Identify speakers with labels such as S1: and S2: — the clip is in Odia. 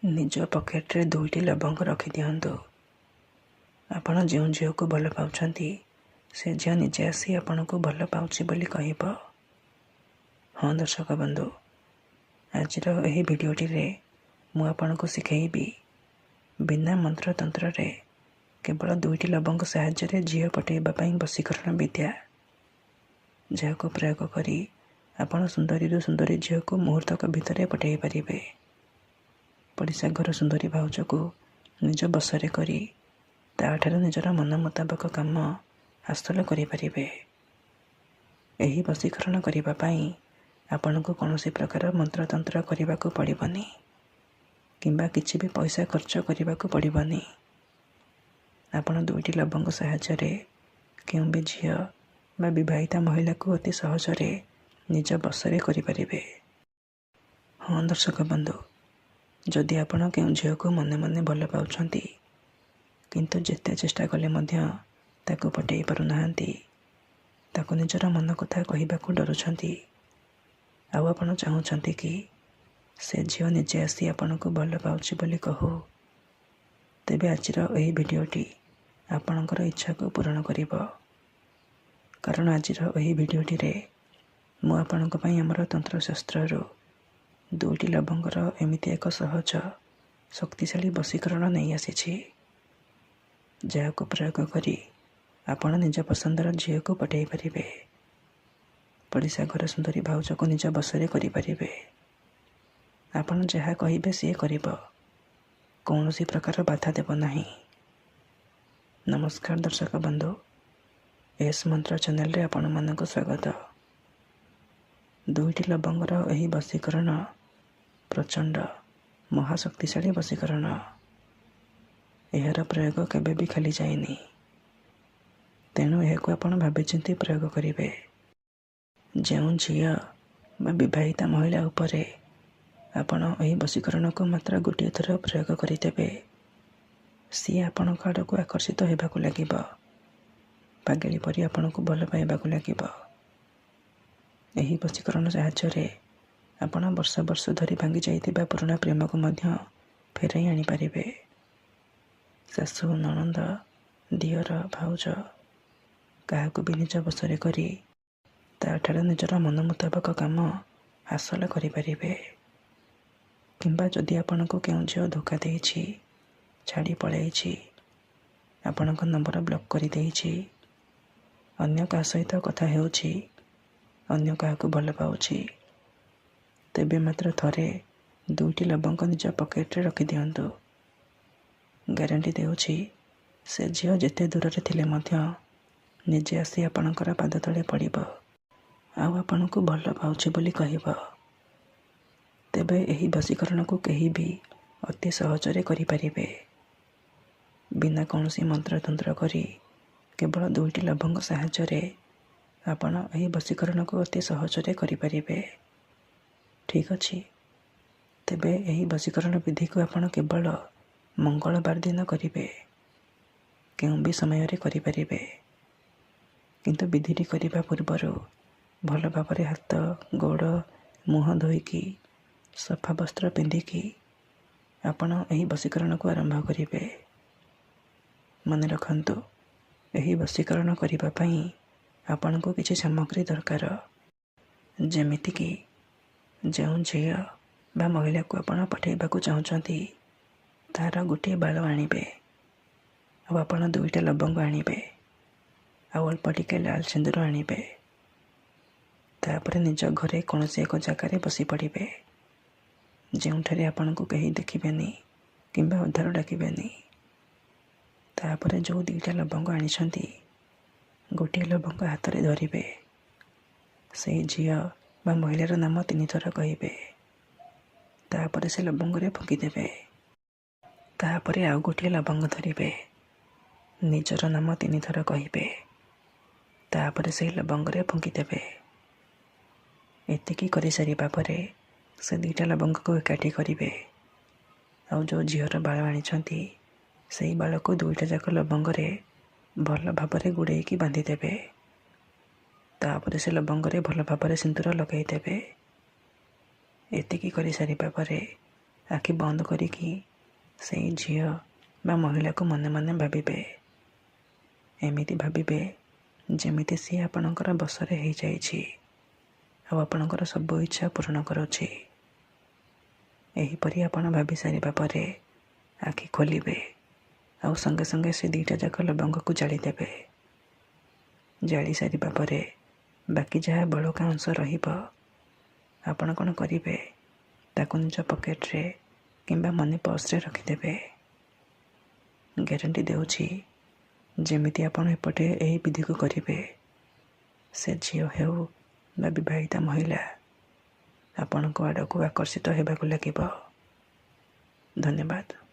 S1: ନିଜ ପକେଟରେ 2ଟି ଲବଙ୍ଗ ରଖିଦିଅନ୍ତୁ। ଆପଣ ଯେଉଁ ଝିଅକୁ ଭଲ ପାଉଛନ୍ତି ସେ ଝିଅ ନିଜେ ଆସି ଆପଣଙ୍କୁ ଭଲ ପାଉଛି ବୋଲି କହିବ। ହଁ ଦର୍ଶକ ବନ୍ଧୁ, ଆଜିର ଏହି ଭିଡ଼ିଓଟିରେ ମୁଁ ଆପଣଙ୍କୁ ଶିଖେଇବି ବିନା ମନ୍ତ୍ରତନ୍ତ୍ରରେ କେବଳ 2ଟି ଲବଙ୍ଗ ସାହାଯ୍ୟରେ ଝିଅ ପଟାଇବା ପାଇଁ ବଶୀକରଣ ବିଦ୍ୟା, ଯାହାକୁ ପ୍ରୟୋଗ କରି ଆପଣ ସୁନ୍ଦରୀରୁ ସୁନ୍ଦରୀ ଝିଅକୁ ମୁହୂର୍ତ୍ତକ ଭିତରେ ପଟାଇ ପାରିବେ। ପଡ଼ିଶା ଘର ସୁନ୍ଦରୀ ଭାଉଜକୁ ନିଜ ବଶରେ କରି ତାଠାରୁ ନିଜର ମନ ମୁତାବକ କାମ ହାସଲ କରିପାରିବେ। ଏହି ବଶୀକରଣ କରିବା ପାଇଁ ଆପଣଙ୍କୁ କୌଣସି ପ୍ରକାର ମନ୍ତ୍ରତନ୍ତ୍ର କରିବାକୁ ପଡ଼ିବନି କିମ୍ବା କିଛି ବି ପଇସା ଖର୍ଚ୍ଚ କରିବାକୁ ପଡ଼ିବନି। ଆପଣ 2ଟି ଲବଙ୍ଗ ସାହାଯ୍ୟରେ କେଉଁ ବି ଝିଅ ବା ବିବାହିତା ମହିଳାକୁ ଅତି ସହଜରେ ନିଜ ବଶରେ କରିପାରିବେ। ହଁ ଦର୍ଶକ ବନ୍ଧୁ, ଯଦି ଆପଣ କେଉଁ ଝିଅକୁ ମନେ ମନେ ଭଲ ପାଉଛନ୍ତି କିନ୍ତୁ ଯେତେ ଚେଷ୍ଟା କଲେ ମଧ୍ୟ ତାକୁ ପଟାଇ ପାରୁନାହାନ୍ତି, ତାକୁ ନିଜର ମନ କଥା କହିବାକୁ ଡରୁଛନ୍ତି, ଆଉ ଆପଣ ଚାହୁଁଛନ୍ତି କି ସେ ଝିଅ ନିଜେ ଆସି ଆପଣଙ୍କୁ ଭଲ ପାଉଛି ବୋଲି କହୁ, ତେବେ ଆଜିର ଏହି ଭିଡ଼ିଓଟି ଆପଣଙ୍କର ଇଚ୍ଛାକୁ ପୂରଣ କରିବ। କାରଣ ଆଜିର ଏହି ଭିଡ଼ିଓଟିରେ ମୁଁ ଆପଣଙ୍କ ପାଇଁ ଆମର ତନ୍ତ୍ରଶାସ୍ତ୍ରରୁ 2ଟି ଲବଙ୍ଗର ଏମିତି ଏକ ସହଜ ଶକ୍ତିଶାଳୀ ବଶୀକରଣ ନେଇ ଆସିଛି, ଯାହାକୁ ପ୍ରୟୋଗ କରି ଆପଣ ନିଜ ପସନ୍ଦର ଝିଅକୁ ପଟାଇ ପାରିବେ। ପଡ଼ିଶା ଘର ସୁନ୍ଦରୀ ଭାଉଜକୁ ନିଜ ବଶରେ କରିପାରିବେ। ଆପଣ ଯାହା କହିବେ ସିଏ କରିବ, କୌଣସି ପ୍ରକାର ବାଧା ଦେବ ନାହିଁ। ନମସ୍କାର ଦର୍ଶକ ବନ୍ଧୁ, ଏସ୍ ମନ୍ତ୍ର ଚ୍ୟାନେଲରେ ଆପଣମାନଙ୍କୁ ସ୍ୱାଗତ। 2ଟି ଲବଙ୍ଗର ଏହି ବଶୀକରଣ ପ୍ରଚଣ୍ଡ ମହାଶକ୍ତିଶାଳୀ ବଶୀକରଣ। ଏହାର ପ୍ରୟୋଗ କେବେ ବି ଖାଲି ଯାଇନି, ତେଣୁ ଏହାକୁ ଆପଣ ଭାବିଚିନ୍ତି ପ୍ରୟୋଗ କରିବେ। ଯେଉଁ ଝିଅ ବା ବିବାହିତା ମହିଳା ଉପରେ ଆପଣ ଏହି ବଶୀକରଣକୁ ମାତ୍ର ଗୋଟିଏ ଥର ପ୍ରୟୋଗ କରିଦେବେ, ସିଏ ଆପଣଙ୍କ ଆଡ଼କୁ ଆକର୍ଷିତ ହେବାକୁ ଲାଗିବ, ପାଗେଳି ପରି ଆପଣଙ୍କୁ ଭଲ ପାଇବାକୁ ଲାଗିବ। ଏହି ବଶୀକରଣ ସାହାଯ୍ୟରେ ଆପଣ ବର୍ଷ ବର୍ଷ ଧରି ଭାଙ୍ଗି ଯାଇଥିବା ପୁରୁଣା ପ୍ରେମକୁ ମଧ୍ୟ ଫେରାଇ ଆଣିପାରିବେ। ଶାଶୁ, ନଣନ୍ଦ, ଦିଅର, ଭାଉଜ କାହାକୁ ବି ନିଜ ବଶରେ କରି ତାଠାରୁ ନିଜର ମନ ମୁତାବକ କାମ ହାସଲ କରିପାରିବେ। କିମ୍ବା ଯଦି ଆପଣଙ୍କୁ କେଉଁ ଝିଅ ଧୋକା ଦେଇଛି, ଛାଡ଼ି ପଳାଇଛି, ଆପଣଙ୍କ ନମ୍ବର ବ୍ଲକ୍ କରିଦେଇଛି, ଅନ୍ୟ କାହା ସହିତ କଥା ହେଉଛି, ଅନ୍ୟ କାହାକୁ ଭଲ ପାଉଛି, ତେବେ ମାତ୍ର ଥରେ 2ଟି ଲବଙ୍ଗ ନିଜ ପକେଟରେ ରଖିଦିଅନ୍ତୁ। ଗ୍ୟାରେଣ୍ଟି ଦେଉଛି ସେ ଝିଅ ଯେତେ ଦୂରରେ ଥିଲେ ମଧ୍ୟ ନିଜେ ଆସି ଆପଣଙ୍କର ପାଦ ତଳେ ପଡ଼ିବ, ଆଉ ଆପଣଙ୍କୁ ଭଲ ପାଉଛି ବୋଲି କହିବ। ତେବେ ଏହି ବଶୀକରଣକୁ କେହି ବି ଅତି ସହଜରେ କରିପାରିବେ। ବିନା କୌଣସି ମନ୍ତ୍ରତନ୍ତ୍ର କରି କେବଳ 2ଟି ଲବଙ୍ଗ ସାହାଯ୍ୟରେ ଆପଣ ଏହି ବଶୀକରଣକୁ ଅତି ସହଜରେ କରିପାରିବେ। ଠିକ୍ ଅଛି, ତେବେ ଏହି ବଶୀକରଣ ବିଧିକୁ ଆପଣ କେବଳ ମଙ୍ଗଳବାର ଦିନ କରିବେ। କେଉଁ ବି ସମୟରେ କରିପାରିବେ, କିନ୍ତୁ ବିଧିଟି କରିବା ପୂର୍ବରୁ ଭଲ ଭାବରେ ହାତ, ଗୋଡ଼, ମୁହଁ ଧୋଇକି ସଫା ବସ୍ତ୍ର ପିନ୍ଧିକି ଆପଣ ଏହି ବଶୀକରଣକୁ ଆରମ୍ଭ କରିବେ। ମନେ ରଖନ୍ତୁ, ଏହି ବଶୀକରଣ କରିବା ପାଇଁ ଆପଣଙ୍କୁ କିଛି ସାମଗ୍ରୀ ଦରକାର, ଯେମିତିକି ଯେଉଁ ଝିଅ ବା ମହିଳାକୁ ଆପଣ ପଠାଇବାକୁ ଚାହୁଁଛନ୍ତି ତାହାର ଗୋଟିଏ ବାଳ ଆଣିବେ, ଆଉ ଆପଣ 2ଟା ଲବଙ୍ଗ ଆଣିବେ, ଆଉ ଅଳ୍ପ ଟିକେ ଲାଲ ସିନ୍ଦୁର ଆଣିବେ। ତାପରେ ନିଜ ଘରେ କୌଣସି ଏକ ଜାଗାରେ ବସି ପଡ଼ିବେ, ଯେଉଁଠାରେ ଆପଣଙ୍କୁ କେହି ଦେଖିବେନି କିମ୍ବା ଉଦ୍ଧାର ଡାକିବେନି। ତାପରେ ଯେଉଁ 2ଟା ଲବଙ୍ଗ ଆଣିଛନ୍ତି, ଗୋଟିଏ ଲବଙ୍ଗ ହାତରେ ଧରିବେ। ସେହି ଝିଅ ବା ମହିଳାର ନାମ 3 ଥର କହିବେ। ତାପରେ ସେ ଲବଙ୍ଗରେ ଫୁଙ୍କିଦେବେ। ତାପରେ ଆଉ ଗୋଟିଏ ଲବଙ୍ଗ ଧରିବେ, ନିଜର ନାମ 3 ଥର କହିବେ। ତାପରେ ସେହି ଲବଙ୍ଗରେ ଫୁଙ୍କିଦେବେ। ଏତିକି କରିସାରିବା ପରେ ସେ 2ଟା ଲବଙ୍ଗକୁ ଏକାଠି କରିବେ, ଆଉ ଯେଉଁ ଝିଅର ବାଳ ଆଣିଛନ୍ତି ସେହି ବାଳକୁ 2ଟା ଯାକ ଲବଙ୍ଗରେ ଭଲ ଭାବରେ ଗୁଡ଼େଇକି ବାନ୍ଧିଦେବେ। ତାପରେ ସେ ଲବଙ୍ଗରେ ଭଲ ଭାବରେ ସିନ୍ଦୁର ଲଗାଇଦେବେ। ଏତିକି କରିସାରିବା ପରେ ଆଖି ବନ୍ଦ କରିକି ସେଇ ଝିଅ ବା ମହିଳାକୁ ମନେ ମନେ ଭାବିବେ। ଏମିତି ଭାବିବେ ଯେମିତି ସିଏ ଆପଣଙ୍କର ବଶରେ ହେଇଯାଇଛି ଆଉ ଆପଣଙ୍କର ସବୁ ଇଚ୍ଛା ପୂରଣ କରୁଛି। ଏହିପରି ଆପଣ ଭାବି ସାରିବା ପରେ ଆଖି ଖୋଲିବେ ଆଉ ସଙ୍ଗେ ସଙ୍ଗେ ସେ ଦୁଇଟା ଯାକ ଲବଙ୍ଗକୁ ଜାଳିଦେବେ। ଜାଳି ସାରିବା ପରେ ବାକି ଯାହା ବଳକା ଅଂଶ ରହିବ ଆପଣ କ'ଣ କରିବେ, ତାକୁ ନିଜ ପକେଟରେ କିମ୍ବା ମନି ପର୍ସରେ ରଖିଦେବେ। ଗ୍ୟାରେଣ୍ଟି ଦେଉଛି, ଯେମିତି ଆପଣ ଏପଟେ ଏହି ବିଧିକୁ କରିବେ, ସେ ଝିଅ ହେଉ ବା ବିବାହିତା ମହିଳା ଆପଣଙ୍କ ଆଡ଼କୁ ଆକର୍ଷିତ ହେବାକୁ ଲାଗିବ। ଧନ୍ୟବାଦ।